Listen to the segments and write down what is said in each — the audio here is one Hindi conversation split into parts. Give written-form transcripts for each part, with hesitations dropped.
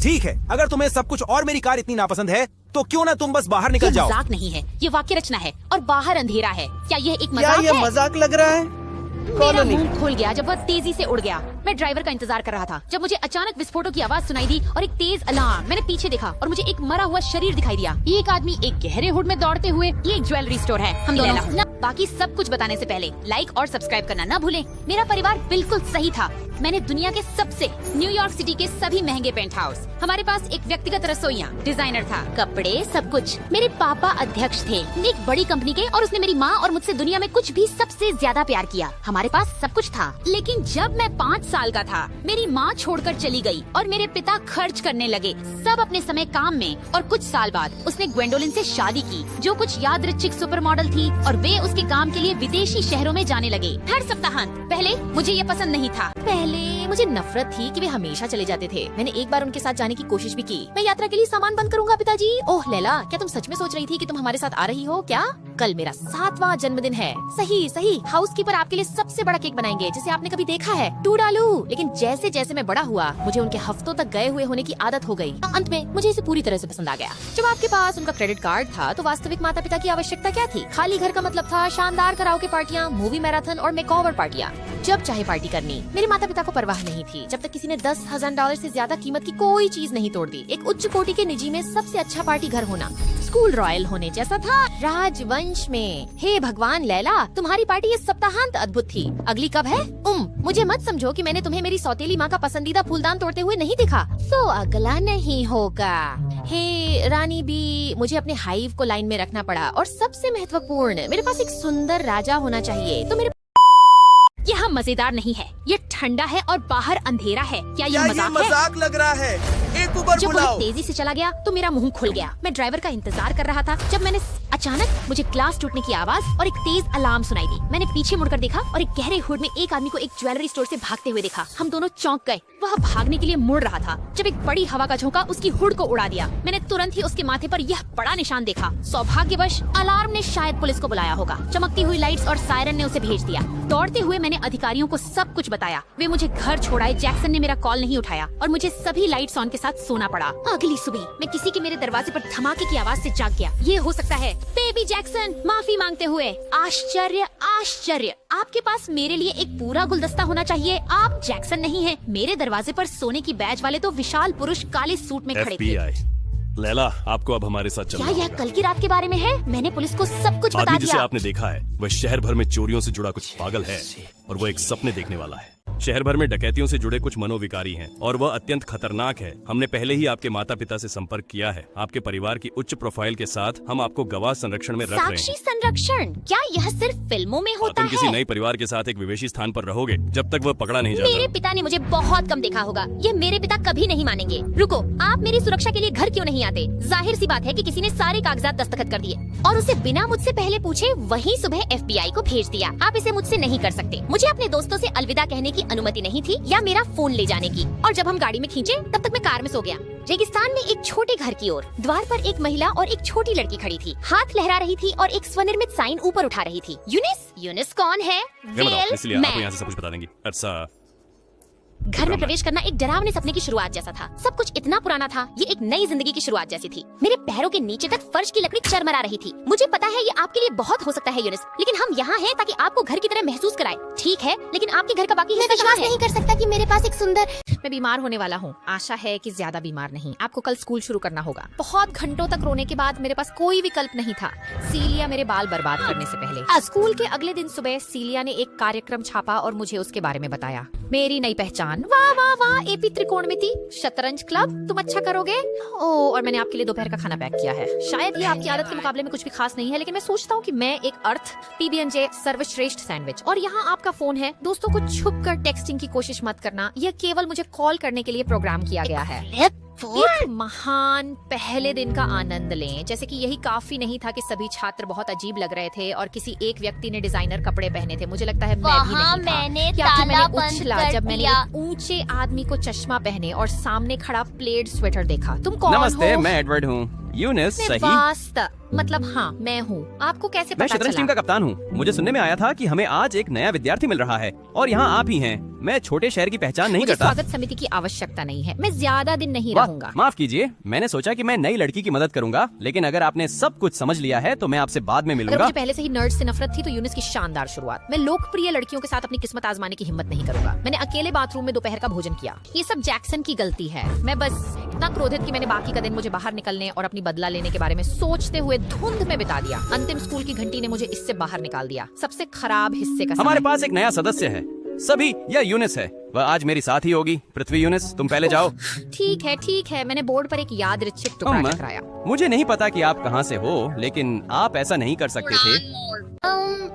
ठीक है, अगर तुम्हें सब कुछ और मेरी कार इतनी नापसंद है तो क्यों ना तुम बस बाहर निकल जाओ। मजाक नहीं है, ये वाक्य रचना है और बाहर अंधेरा है। क्या ये एक क्या मजाक ये है? मजाक लग रहा है? मेरा कॉलोनी। मुंह खुल गया जब वह तेजी से उड़ गया। मैं ड्राइवर का इंतजार कर रहा था जब मुझे अचानक विस्फोटों की आवाज सुनाई दी और एक तेज अलार्म। मैंने पीछे देखा और मुझे एक मरा हुआ शरीर दिखाई दिया। एक आदमी एक गहरे हुड में दौड़ते हुए। ये एक ज्वेलरी स्टोर है। हम दोनों बाकी सब कुछ बताने से पहले लाइक और सब्सक्राइब करना ना भूलें। मेरा परिवार बिल्कुल सही था। मैंने दुनिया के सबसे न्यूयॉर्क सिटी के सभी महंगे पेंट हाउस। हमारे पास एक व्यक्तिगत रसोइया, डिजाइनर था, कपड़े, सब कुछ। मेरे पापा अध्यक्ष थे एक बड़ी कंपनी के और उसने मेरी माँ और मुझसे दुनिया में कुछ भी सबसे ज्यादा प्यार किया। हमारे पास सब कुछ था। लेकिन जब मैं 5 साल का था मेरी माँ छोड़कर चली गई और मेरे पिता खर्च करने लगे सब अपने समय काम में। और कुछ साल बाद उसने ग्वेंडोलिन से शादी की जो कुछ यादृच्छिक सुपर मॉडल थी और वे उसके काम के लिए विदेशी शहरों में जाने लगे हर सप्ताहांत। पहले मुझे ये पसंद नहीं था। पहले मुझे नफरत थी कि वे हमेशा चले जाते थे। मैंने एक बार उनके साथ जाने की कोशिश भी की। मैं यात्रा के लिए सामान बंद करूंगा पिताजी। ओह लैला, क्या तुम सच में सोच रही थी कि तुम हमारे साथ आ रही हो क्या? कल मेरा 7वां जन्मदिन है। सही सही, हाउसकीपर आपके लिए सबसे बड़ा केक बनाएंगे जिसे आपने कभी देखा है। टू डालू। लेकिन जैसे जैसे मैं बड़ा हुआ मुझे उनके हफ्तों तक गए हुए होने की आदत हो गई। अंत में मुझे इसे पूरी तरह से पसंद आ गया। जब आपके पास उनका क्रेडिट कार्ड था तो वास्तविक माता पिता की आवश्यकता क्या थी? खाली घर का मतलब था शानदार कराओके पार्टियां, मूवी मैराथन और मेकओवर पार्टियां। जब चाहे पार्टी करनी। मेरे माता पिता को परवाह नहीं थी जब तक किसी ने $10,000 से ज्यादा कीमत की कोई चीज नहीं तोड़ दी। एक उच्च कोटि के निजी में सबसे अच्छा पार्टी घर होना स्कूल रॉयल होने जैसा था। राजवंश में। हे भगवान लैला, तुम्हारी पार्टी इस सप्ताहांत अद्भुत थी। अगली कब है? मुझे मत समझो कि मैंने तुम्हें मेरी सौतेली माँ का पसंदीदा फूलदान तोड़ते हुए नहीं देखा। तो अगला नहीं होगा। हे रानी बी, मुझे अपने हाइव को लाइन में रखना पड़ा और सबसे महत्वपूर्ण, मेरे पास एक सुंदर राजा होना चाहिए। तो मेरे यह मजेदार नहीं है, ये ठंडा है और बाहर अंधेरा है। क्या यह मजाक लग रहा है? एक उबर जब बुलाओ। वो तेजी से चला गया तो मेरा मुंह खुल गया। मैं ड्राइवर का इंतजार कर रहा था जब मैंने अचानक मुझे ग्लास टूटने की आवाज और एक तेज अलार्म सुनाई दी। मैंने पीछे मुड़कर देखा और एक गहरे हुड में एक आदमी को एक ज्वेलरी स्टोर से भागते हुए देखा। हम दोनों चौंक गए। वह भागने के लिए मुड़ रहा था जब एक बड़ी हवा का झोंका उसकी हुड को उड़ा दिया। मैंने तुरंत ही उसके माथे पर यह बड़ा निशान देखा। सौभाग्यवश अलार्म ने शायद पुलिस को बुलाया होगा। चमकती हुई लाइट्स और सायरन ने उसे भेज दिया। दौड़ते हुए मैंने अधिकारियों को सब कुछ बताया। वे मुझे घर छोड़ाए। जैक्सन ने मेरा कॉल नहीं उठाया और मुझे सभी लाइट्स ऑन के साथ सोना पड़ा। अगली सुबह मैं किसी के मेरे दरवाजे पर धमाके की आवाज से जाग गया। ये हो सकता है बेबी जैक्सन माफी मांगते हुए। आश्चर्य आश्चर्य, आपके पास मेरे लिए एक पूरा गुलदस्ता होना चाहिए। आप जैक्सन नहीं हैं। मेरे दरवाजे पर सोने की बैज वाले तो विशाल पुरुष काले सूट में खड़े थे। लैला, आपको अब हमारे साथ चलना क्या यह कल की रात के बारे में है? मैंने पुलिस को सब कुछ बता आदमी जिसे दिया। आपने देखा है वह शहर भर में चोरियों से जुड़ा कुछ पागल है और वो एक सपने देखने वाला है। शहर भर में डकैतियों से जुड़े कुछ मनोविकारी हैं और वह अत्यंत खतरनाक है। हमने पहले ही आपके माता पिता से संपर्क किया है। आपके परिवार की उच्च प्रोफाइल के साथ हम आपको गवाह संरक्षण में रख रहे साक्षी हैं। संरक्षण? क्या यह सिर्फ फिल्मों में होता तुम है? किसी नए परिवार के साथ एक विदेशी स्थान पर रहोगे जब तक वह पकड़ा नहीं जाता। मेरे पिता ने मुझे बहुत कम देखा होगा। ये मेरे पिता कभी नहीं मानेंगे। रुको, आप मेरी सुरक्षा के लिए घर क्यों नहीं आते? जाहिर सी बात है कि किसी ने सारे कागजात दस्तखत कर दिए और उसे बिना मुझसे पहले पूछे वहीं सुबह FBI को भेज दिया। आप इसे मुझसे नहीं कर सकते। मुझे अपने दोस्तों से अलविदा कहने की अनुमति नहीं थी या मेरा फोन ले जाने की। और जब हम गाड़ी में खींचे तब तक मैं कार में सो गया। रेगिस्तान में एक छोटे घर की ओर द्वार पर एक महिला और एक छोटी लड़की खड़ी थी। हाथ लहरा रही थी और एक स्वनिर्मित साइन ऊपर उठा रही थी। यूनिस? यूनिस कौन है? इसलिए मैं। आपको यहाँ से सब कुछ बता देंगे। अच्छा, घर में प्रवेश करना एक डरावने सपने की शुरुआत जैसा था। सब कुछ इतना पुराना था, ये एक नई जिंदगी की शुरुआत जैसी थी। मेरे पैरों के नीचे तक फर्श की लकड़ी चरमरा रही थी। मुझे पता है ये आपके लिए बहुत हो सकता है यूनिस, लेकिन हम यहाँ हैं ताकि आपको घर की तरह महसूस कराए। ठीक है, लेकिन आपके घर का बाकी हिस्सा विश्वास नहीं कर सकता कि मेरे पास एक सुंदर। मैं बीमार होने वाला हूँ। आशा है कि ज्यादा बीमार नहीं। आपको कल स्कूल शुरू करना होगा। बहुत घंटों तक रोने के बाद मेरे पास कोई विकल्प नहीं था। सीलिया मेरे बाल बर्बाद करने से पहले। स्कूल के अगले दिन सुबह सीलिया ने एक कार्यक्रम छापा और मुझे उसके बारे में बताया। मेरी नई पहचान, वाह वाह वाह, एपी त्रिकोणमिति, शतरंज क्लब, तुम अच्छा करोगे। ओह, और मैंने आपके लिए दोपहर का खाना पैक किया है। शायद ये आपकी आदत के मुकाबले में कुछ भी खास नहीं है, लेकिन मैं सोचता हूँ कि मैं एक अर्थ PB&J सर्वश्रेष्ठ सैंडविच। और यहाँ आपका फोन है। दोस्तों को छुप कर टेक्सटिंग की कोशिश मत करना। यह केवल मुझे कॉल करने के लिए प्रोग्राम किया गया है। एक महान पहले दिन का आनंद लें। जैसे कि यही काफी नहीं था कि सभी छात्र बहुत अजीब लग रहे थे और किसी एक व्यक्ति ने डिजाइनर कपड़े पहने थे। मुझे लगता है मैं भी नहीं था। मैंने क्या कि ताला मैंने बंद उछला कर जब मैंने दिया। एक ऊंचे आदमी को चश्मा पहने और सामने खड़ा प्लेड स्वेटर देखा। तुम कौन नमस्ते, हो? मैं एडवर्ड हूँ। यूनिस, सही? वास्तव मतलब हाँ मैं हूँ। आपको कैसे मैं पता शतरंज टीम चला? का कप्तान हूँ। मुझे सुनने में आया था कि हमें आज एक नया विद्यार्थी मिल रहा है और यहाँ आप ही हैं। मैं छोटे शहर की पहचान नहीं मुझे करता। स्वागत समिति की आवश्यकता नहीं है, मैं ज्यादा दिन नहीं वाह, रहूंगा। माफ कीजिए, मैंने सोचा कि मैं नई लड़की की मदद करूंगा, लेकिन अगर आपने सब कुछ समझ लिया है तो मैं आपसे बाद में अगर मिलूंगा। मुझे पहले से ही नर्ड से नफरत थी तो यूनिस की शानदार शुरुआत। मैं लोकप्रिय लड़कियों के साथ अपनी किस्मत आजमाने की हिम्मत नहीं करूंगा। मैंने अकेले बाथरूम में दोपहर का भोजन किया। ये सब जैक्सन की गलती है। मैं बस इतना क्रोधित कि मैंने बाकी का दिन मुझे बाहर निकलने और अपनी बदला लेने के बारे में सोचते हुए धुंध में बिता दिया। अंतिम स्कूल की घंटी ने मुझे इससे बाहर निकाल दिया। सबसे खराब हिस्से का हमारे समय। पास एक नया सदस्य है। सभी यह यूनिस है। वह आज मेरी साथ ही होगी। पृथ्वी यूनिस, तुम पहले जाओ। ठीक है। मैंने बोर्ड पर एक यादृच्छिक टुकड़ा अम्मा, टकराया। मुझे नहीं पता कि आप कहाँ से हो, लेकिन आप ऐसा नहीं कर सकते थे।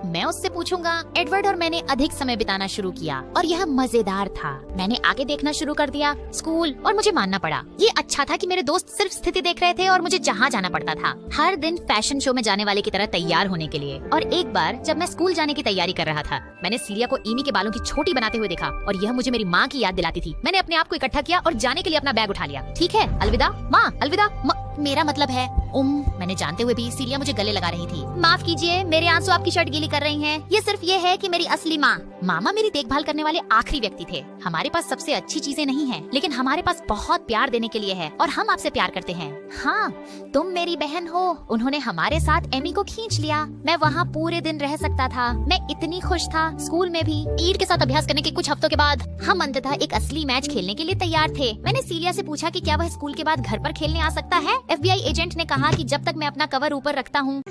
मैं उससे पूछूंगा। एडवर्ड और मैंने अधिक समय बिताना शुरू किया और यह मजेदार था। मैंने आगे देखना शुरू कर दिया, स्कूल, और मुझे मानना पड़ा ये अच्छा था कि मेरे दोस्त सिर्फ स्थिति देख रहे थे और मुझे जहाँ जाना पड़ता था हर दिन फैशन शो में जाने वाले की तरह तैयार होने के लिए। और एक बार जब मैं स्कूल जाने की तैयारी कर रहा था, मैंने सीलिया को एमी के बालों की छोटी बनाते हुए देखा और यह मुझे मेरी माँ की याद दिलाती थी। मैंने अपने आप को इकट्ठा किया और जाने के लिए अपना बैग उठा लिया। ठीक है, अलविदा माँ, अलविदा। मेरा मतलब है मैंने जानते हुए भी सीलिया मुझे गले लगा रही थी। माफ कीजिए, मेरे आंसू आपकी शर्ट गीली कर रही हैं। ये सिर्फ ये है कि मेरी असली मामा मेरी देखभाल करने वाले आखिरी व्यक्ति थे। हमारे पास सबसे अच्छी चीजें नहीं हैं, लेकिन हमारे पास बहुत प्यार देने के लिए है और हम आपसे प्यार करते हैं। हाँ, तुम मेरी बहन हो। उन्होंने हमारे साथ एमी को खींच लिया। मैं वहाँ पूरे दिन रह सकता था। मैं इतनी खुश था। स्कूल में भी ईड के साथ अभ्यास करने के कुछ हफ्तों के बाद हम अंततः एक असली मैच खेलने के लिए तैयार थे। मैंने सीलिया से पूछा कि क्या वह स्कूल के बाद घर पर खेलने आ सकता है। FBI एजेंट ने कहा कि जब तक मैं अपना कवर ऊपर रखता हूँ।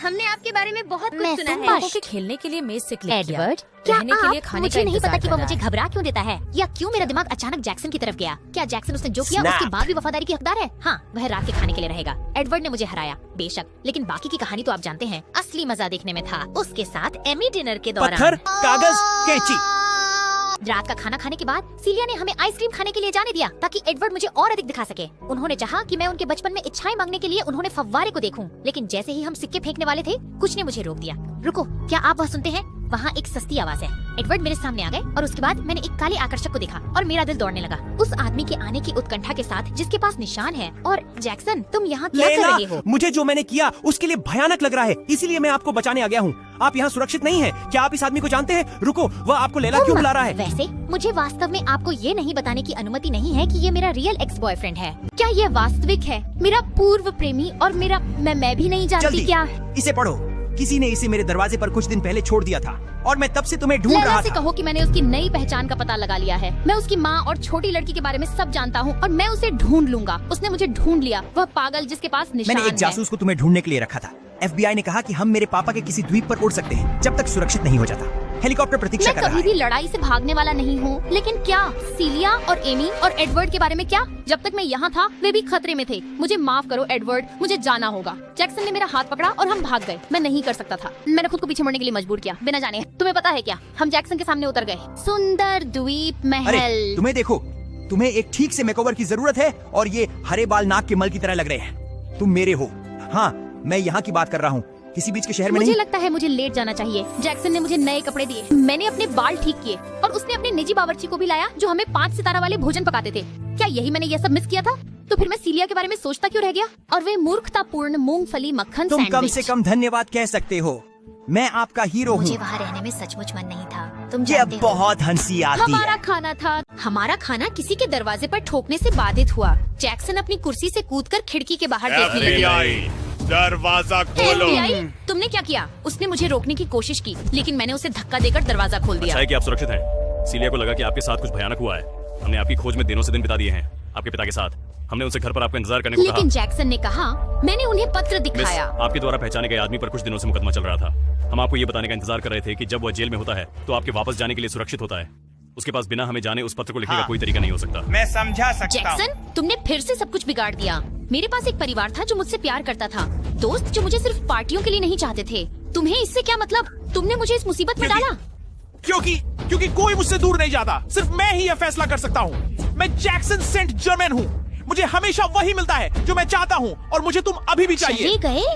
हमने आपके बारे में बहुत कुछ मैं सुना है। संभाष। के खेलने के लिए मेज से क्लिक किया। एडवर्ड, क्या रहने के लिए आप खाने मुझे का नहीं पता इंतजार कि वो कर मुझे रहा है। घबरा क्यों देता है, या क्यों मेरा दिमाग अचानक जैक्सन की तरफ गया। क्या जैक्सन उसने जो किया उसके बाद भी वफादारी की हकदार है? हाँ, वह रात के खाने के लिए रहेगा। एडवर्ड ने मुझे हराया बेशक, लेकिन बाकी की कहानी तो आप जानते हैं। असली मजा देखने में था उसके साथ एमी डिनर के दौरान। पत्थर, कागज, कैंची। रात का खाना खाने के बाद सीलिया ने हमें आइसक्रीम खाने के लिए जाने दिया ताकि एडवर्ड मुझे और अधिक दिखा सके। उन्होंने चाहा कि मैं उनके बचपन में इच्छाएं मांगने के लिए उन्होंने फव्वारे को देखूं, लेकिन जैसे ही हम सिक्के फेंकने वाले थे, कुछ ने मुझे रोक दिया। रुको, क्या आप वह सुनते हैं? वहाँ एक सस्ती आवाज है। एडवर्ड मेरे सामने आ गए और उसके बाद मैंने एक काले आकर्षक को देखा और मेरा दिल दौड़ने लगा। उस आदमी के आने की उत्कंठा के साथ जिसके पास निशान है। और जैक्सन, तुम यहाँ क्या कर रहे हो? मुझे जो मैंने किया उसके लिए भयानक लग रहा है, इसीलिए मैं आपको बचाने आ गया हूँ। आप यहाँ सुरक्षित नहीं हैं। क्या आप इस आदमी को जानते हैं? रुको, वह आपको लैला क्यों बुला रहा है? वैसे मुझे वास्तव में आपको ये नहीं बताने की अनुमति नहीं है कि ये मेरा रियल एक्स बॉयफ्रेंड है। क्या ये वास्तविक है? मेरा पूर्व प्रेमी और मेरा मैं भी नहीं जानती। जल्दी क्या इसे पढ़ो। किसी ने इसे मेरे दरवाजे पर कुछ दिन पहले छोड़ दिया था और मैं तब से तुम्हें ढूंढ लैला रहा से था। कहो कि मैंने उसकी नई पहचान का पता लगा लिया है। मैं उसकी माँ और छोटी लड़की के बारे में सब जानता हूँ और मैं उसे ढूंढ लूंगा। उसने मुझे ढूंढ लिया, वह पागल जिसके पास निशान मैंने एक है। जासूस को तुम्हें ढूंढने के लिए रखा था। FBI ने कहा कि हम मेरे पापा के किसी द्वीप पर उड़ सकते हैं जब तक सुरक्षित नहीं हो जाता। हेलीकॉप्टर प्रतीक्षा मैं कर रहा कभी भी है। लड़ाई से भागने वाला नहीं हूँ, लेकिन क्या सीलिया और एमी और एडवर्ड के बारे में क्या? जब तक मैं यहाँ था वे भी खतरे में थे। मुझे माफ करो एडवर्ड, मुझे जाना होगा। जैक्सन ने मेरा हाथ पकड़ा और हम भाग गए। मैं नहीं कर सकता था। मैंने खुद को पीछे मुड़ने के लिए मजबूर किया बिना जाने। तुम्हें पता है क्या? हम जैक्सन के सामने उतर गए। सुंदर द्वीप महल। अरे तुम्हें देखो, तुम्हें एक ठीक से मेकओवर की जरूरत है और ये हरे बाल नाक के मल की तरह लग रहे हैं। तुम मेरे हो। हाँ, मैं यहाँ की बात कर रहा हूँ, किसी बीच के शहर में मुझे नहीं। लगता है मुझे लेट जाना चाहिए। जैक्सन ने मुझे नए कपड़े दिए, मैंने अपने बाल ठीक किए और उसने अपने निजी बावर्ची को भी लाया जो हमें 5 सितारा वाले भोजन पकाते थे। क्या यही मैंने ये सब मिस किया था? तो फिर मैं सीलिया के बारे में सोचता क्यों रह गया? और वे मूर्खतापूर्ण मूंगफली मक्खन तुम कम सैंडविच। से कम धन्यवाद कह सकते हो। मैं आपका हीरो मुझे हूँ। वहाँ रहने में सचमुच मन नहीं था। तुम ये जानते हो, बहुत हंसी आती हमारा है। खाना था। हमारा खाना किसी के दरवाजे पर ठोकने से बाधित हुआ। जैक्सन अपनी कुर्सी से कूदकर खिड़की के बाहर देखने लगा। दरवाजा खोलो। FBI, तुमने क्या किया? उसने मुझे रोकने की कोशिश की, लेकिन मैंने उसे धक्का देकर दरवाजा खोल दिया। अच्छा है कि आप सुरक्षित हैं। सीलिया को लगा कि आपके साथ कुछ भयानक हुआ है। हमने आपकी खोज में दिनों से दिन बिता दिए हैं आपके पिता के साथ। हमने उनसे घर पर आपका इंतजार करने को लेकिन कहा। जैक्सन ने कहा, मैंने उन्हें पत्र मिस, दिखाया। आपके द्वारा पहचाने गए आदमी पर कुछ दिनों से मुकदमा चल रहा था। हम आपको ये बताने का इंतजार कर रहे थे कि जब वह जेल में होता है तो आपके वापस जाने के लिए सुरक्षित होता है। उसके पास बिना हमें जाने उस पत्र को लिखने का कोई तरीका नहीं हो सकता। मैं समझा सकता हूँ। जैक्सन, तुमने फिर से सब कुछ बिगाड़ दिया। मेरे पास एक परिवार था जो मुझसे प्यार करता था, दोस्त जो मुझे सिर्फ पार्टियों के लिए नहीं चाहते थे। तुम्हें इससे क्या मतलब? तुमने मुझे इस मुसीबत में डाला। क्योंकि कोई मुझसे दूर नहीं जाता। सिर्फ मैं ही यह फैसला कर सकता हूँ। मैं जैक्सन सेंट जर्मन हूँ। मुझे हमेशा वही मिलता है जो मैं चाहता हूँ और मुझे तुम अभी भी चाहिए। चले गए?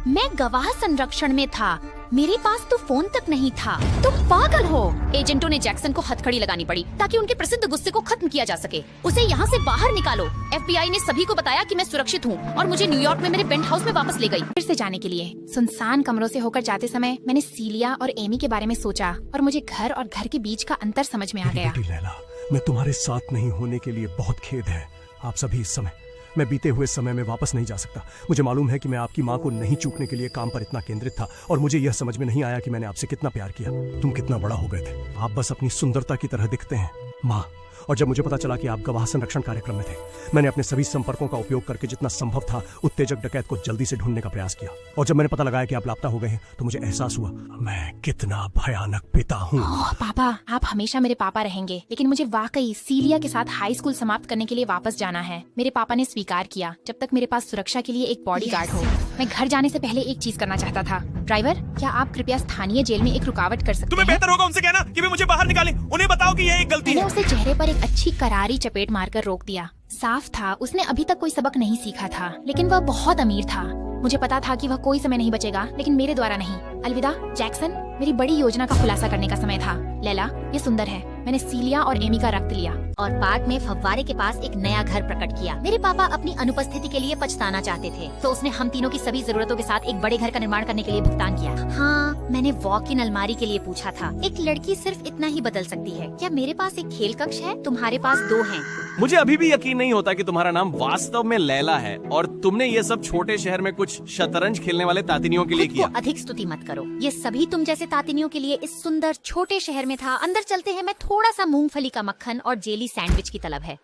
मैं गवाह संरक्षण में था। मेरे पास तो फोन तक नहीं था। तुम पागल हो। एजेंटों ने जैक्सन को हथकड़ी लगानी पड़ी ताकि उनके प्रसिद्ध गुस्से को खत्म किया जा सके। उसे यहाँ से बाहर निकालो। FBI ने सभी को बताया कि मैं सुरक्षित हूँ और मुझे न्यूयॉर्क में मेरे पेंट हाउस में वापस ले गई। फिर से जाने के लिए सुनसान कमरों से होकर जाते समय मैंने सीलिया और एमी के बारे में सोचा और मुझे घर और घर के बीच का अंतर समझ में आ गया। लैला, मैं तुम्हारे साथ नहीं होने के लिए बहुत खेद है। आप सभी इस समय, मैं बीते हुए समय में वापस नहीं जा सकता। मुझे मालूम है कि मैं आपकी माँ को नहीं चूकने के लिए काम पर इतना केंद्रित था और मुझे यह समझ में नहीं आया कि मैंने आपसे कितना प्यार किया। तुम कितना बड़ा हो गए थे। आप बस अपनी सुंदरता की तरह दिखते हैं माँ। और जब मुझे पता चला कि आप गवाह संरक्षण कार्यक्रम में थे, मैंने अपने सभी संपर्कों का उपयोग करके जितना संभव था उत्तेजक डकैत को जल्दी से ढूंढने का प्रयास किया। और जब मैंने पता लगाया कि आप लापता हो गए हैं तो मुझे एहसास हुआ मैं कितना भयानक पिता हूँ। पापा, आप हमेशा मेरे पापा रहेंगे, लेकिन मुझे वाकई सीलिया के साथ हाई स्कूल समाप्त करने के लिए वापस जाना है। मेरे पापा ने स्वीकार किया जब तक मेरे पास सुरक्षा के लिए एक बॉडीगार्ड हो। मैं घर जाने से पहले एक चीज करना चाहता था। ड्राइवर, क्या आप कृपया स्थानीय जेल में एक रुकावट कर सकते तुम्हें हैं? बेहतर होगा उनसे कहना कि वे मुझे बाहर निकालें। उन्हें बताओ कि यह एक गलती मैंने है। उसे चेहरे पर एक अच्छी करारी चपेट मारकर रोक दिया। साफ था उसने अभी तक कोई सबक नहीं सीखा था, लेकिन वह बहुत अमीर था। मुझे पता था कि वह कोई समय नहीं बचेगा, लेकिन मेरे द्वारा नहीं। अलविदा जैक्सन, मेरी बड़ी योजना का खुलासा करने का समय था। लैला, ये सुंदर है। मैंने सीलिया और एमी का रक्त लिया और पार्क में फव्वारे के पास एक नया घर प्रकट किया। मेरे पापा अपनी अनुपस्थिति के लिए पछताना चाहते थे, तो उसने हम तीनों की सभी जरूरतों के साथ एक बड़े घर का निर्माण करने के लिए भुगतान किया। हाँ, मैंने वॉक इन अलमारी के लिए पूछा था। एक लड़की सिर्फ इतना ही बदल सकती है। क्या मेरे पास एक खेल कक्ष है? तुम्हारे पास 2 हैं। मुझे अभी भी यकीन नहीं होता कि तुम्हारा नाम वास्तव में लैला है और तुमने ये सब छोटे शहर में कुछ शतरंज खेलने वाले तातिनियों के लिए खुद किया। को अधिक स्तुति मत करो। ये सभी तुम जैसे तातिनियों के लिए इस सुंदर छोटे शहर में था। अंदर चलते हैं। मैं थोड़ा सा मूंगफली का मक्खन और जेली सैंडविच की तलब है।